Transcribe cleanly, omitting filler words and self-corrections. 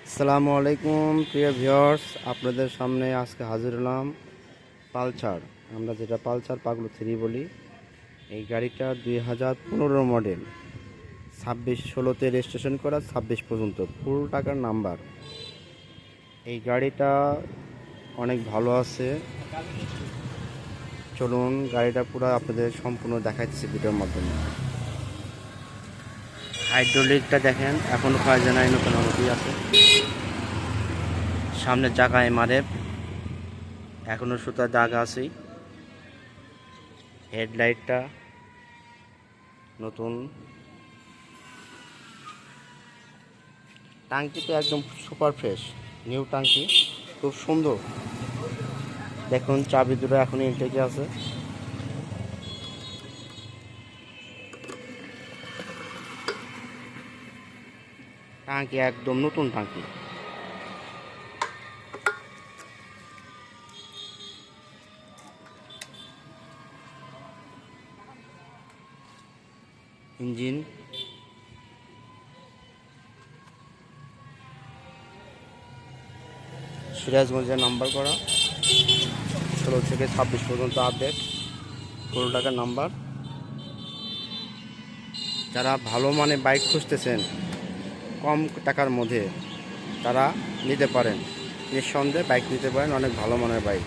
আসসালামু আলাইকুম প্রিয় ভিউয়ার্স, আপনাদের সামনে আজকে হাজির হলাম পালসার। আমরা যেটা পালসার পাগলু 3 বলি। এই গাড়িটা 2015 মডেল, 26-16তে রেজিস্ট্রেশন করা, 26 পর্যন্ত ফুল টাকার নাম্বার। এই গাড়িটা অনেক ভালো আছে। চলুন গাড়িটা পুরো আপনাদের সম্পূর্ণ দেখাচ্ছি ভিডিওর মাধ্যমে। হাইড্রোলিকটা দেখেন, এখনও কাজে নাই, নতুন অনুমতি আছে। সামনে চাকায় মারে, এখনো সুতার দাগ আছে। হেডলাইটটা নতুন। টাঙ্কিটা একদম সুপার ফ্রেশ, নিউ টাঙ্কি, খুব সুন্দর। দেখুন চাবি দুটো এখন ইনটেকে আছে। টাঙ্কি একদম নতুন টাঙ্কি। ইঞ্জিন সিরাজগঞ্জের নাম্বার করা, 16 থেকে 26 পর্যন্ত আপডেট, পুরো টাকার নাম্বার। যারা ভালো মানে বাইক খুঁজতেছেন কম টাকার মধ্যে, তারা নিতে পারেন, নিঃসন্দেহে বাইক নিতে পারেন, অনেক ভালো মানের বাইক।